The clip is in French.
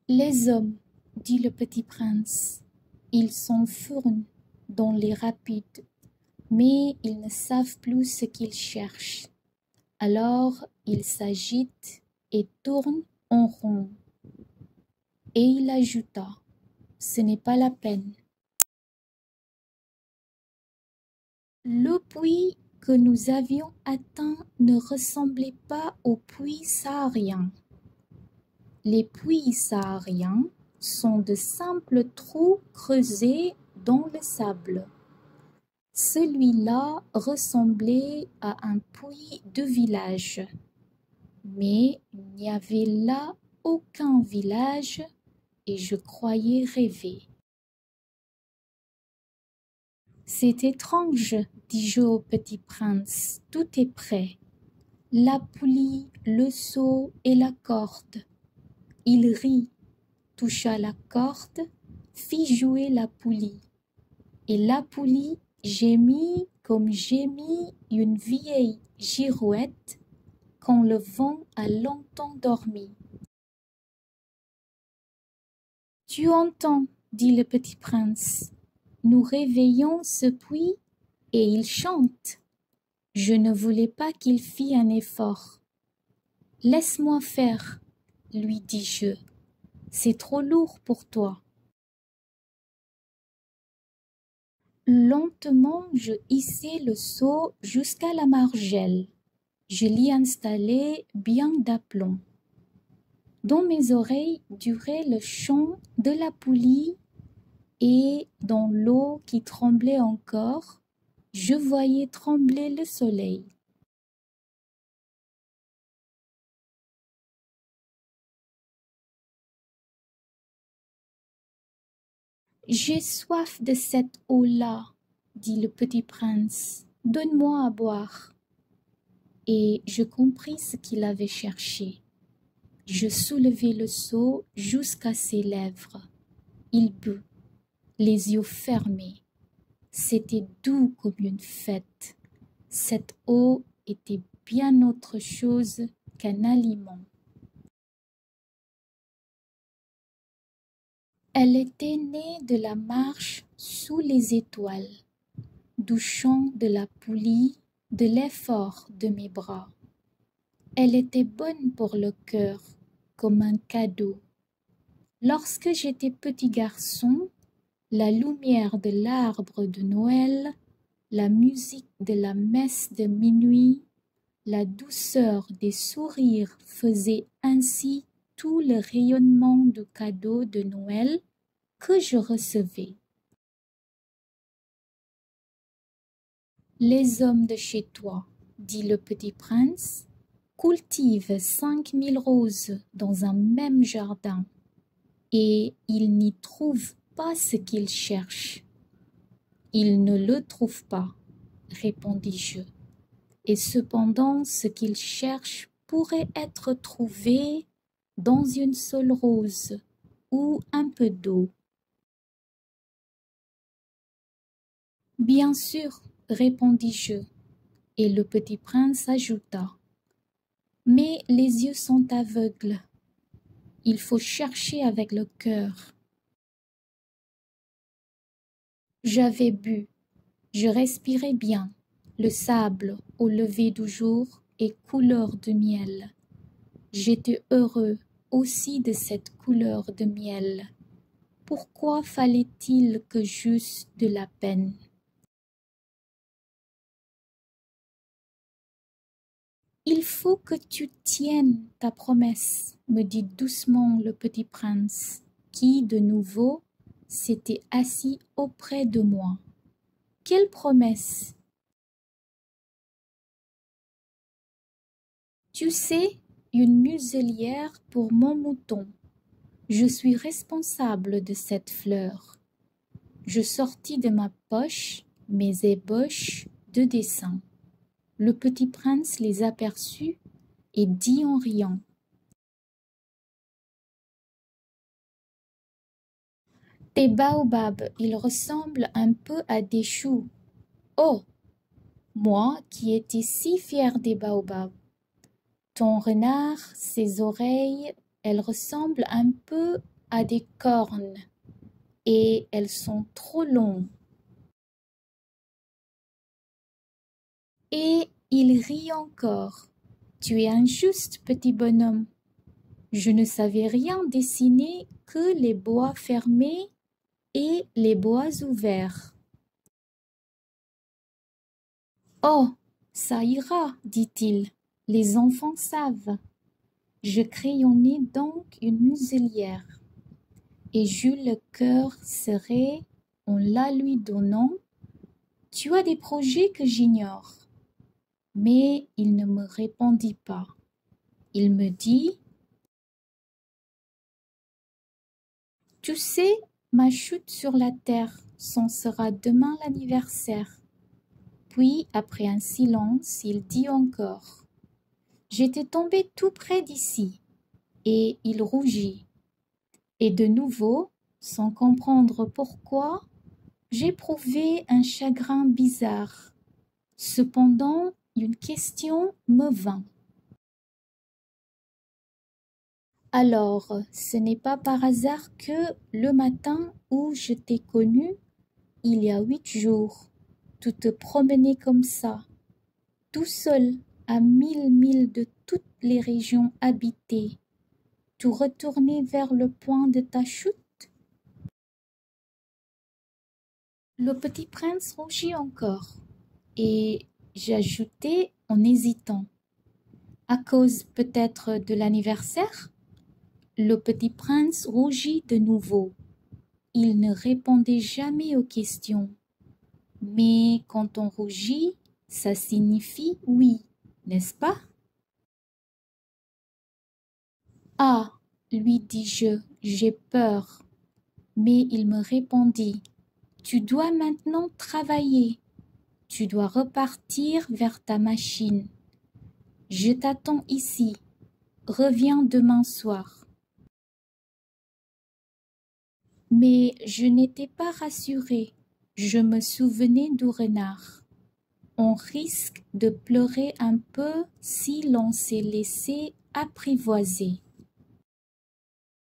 Les hommes, dit le petit prince, ils s'enfournent dans les rapides, mais ils ne savent plus ce qu'ils cherchent. Alors ils s'agitent et tournent en rond. Et il ajouta, ce n'est pas la peine. Le puits que nous avions atteint ne ressemblait pas aux puits sahariens. Les puits sahariens sont de simples trous creusés dans le sable. Celui-là ressemblait à un puits de village, mais il n'y avait là aucun village et je croyais rêver. C'est étrange, dis-je au petit prince, tout est prêt. La poulie, le seau et la corde. Il rit, toucha la corde, fit jouer la poulie. Et la poulie gémit comme gémit une vieille girouette quand le vent a longtemps dormi. Tu entends, dit le petit prince, nous réveillons ce puits et il chante. Je ne voulais pas qu'il fît un effort. Laisse-moi faire, lui dis-je, c'est trop lourd pour toi. Lentement, je hissai le seau jusqu'à la margelle. Je l'y installai bien d'aplomb. Dans mes oreilles durait le chant de la poulie et dans l'eau qui tremblait encore, je voyais trembler le soleil. J'ai soif de cette eau-là, dit le petit prince. Donne-moi à boire. Et je compris ce qu'il avait cherché. Je soulevai le seau jusqu'à ses lèvres. Il but, les yeux fermés. C'était doux comme une fête. Cette eau était bien autre chose qu'un aliment. Elle était née de la marche sous les étoiles, du chant de la poulie, de l'effort de mes bras. Elle était bonne pour le cœur, comme un cadeau. Lorsque j'étais petit garçon, la lumière de l'arbre de Noël, la musique de la messe de minuit, la douceur des sourires faisaient ainsi tout le rayonnement du cadeau de Noël que je recevais. Les hommes de chez toi, dit le petit prince, cultivent 5000 roses dans un même jardin, et ils n'y trouvent pas ce qu'ils cherchent. Ils ne le trouvent pas, répondis-je, et cependant ce qu'ils cherchent pourrait être trouvé dans une seule rose ou un peu d'eau. Bien sûr, répondis-je, et le petit prince ajouta, mais les yeux sont aveugles. Il faut chercher avec le cœur. J'avais bu, je respirais bien. Le sable au lever du jour est couleur de miel. J'étais heureux aussi de cette couleur de miel. Pourquoi fallait-il que j'eusse de la peine? Il faut que tu tiennes ta promesse, me dit doucement le petit prince, qui, de nouveau, s'était assis auprès de moi. Quelle promesse? Tu sais, une muselière pour mon mouton. Je suis responsable de cette fleur. Je sortis de ma poche mes ébauches de dessin. Le petit prince les aperçut et dit en riant, tes baobabs, ils ressemblent un peu à des choux. Oh, moi qui étais si fière des baobabs. Ton renard, ses oreilles, elles ressemblent un peu a des cornes et elles sont trop longues. Et il rit encore. Tu es injuste, petit bonhomme. Je ne savais rien dessiner que les bois fermés et les bois ouverts. Oh, ça ira, dit-il, les enfants savent. Je crayonnai donc une muselière, et j'eus le cœur serré en la lui donnant. Tu as des projets que j'ignore. Mais il ne me répondit pas. Il me dit: Tu sais, ma chute sur la terre, c'en sera demain l'anniversaire. Puis, après un silence, il dit encore: J'étais tombé tout près d'ici. Et il rougit. Et de nouveau, sans comprendre pourquoi, j'éprouvai un chagrin bizarre. Cependant, une question me vint. Alors, ce n'est pas par hasard que le matin où je t'ai connu, il y a 8 jours, tu te promenais comme ça, tout seul, à 1000 milles de toutes les régions habitées. Tu retournais vers le point de ta chute? Le petit prince rougit encore, et j'ajoutai en hésitant: À cause peut-être de l'anniversaire? Le petit prince rougit de nouveau. Il ne répondait jamais aux questions. Mais quand on rougit, ça signifie oui, n'est-ce pas? Ah, lui dis-je, j'ai peur. Mais il me répondit: Tu dois maintenant travailler. Tu dois repartir vers ta machine. Je t'attends ici. Reviens demain soir. Mais je n'étais pas rassurée. Je me souvenais du renard. On risque de pleurer un peu si l'on s'est laissé apprivoiser.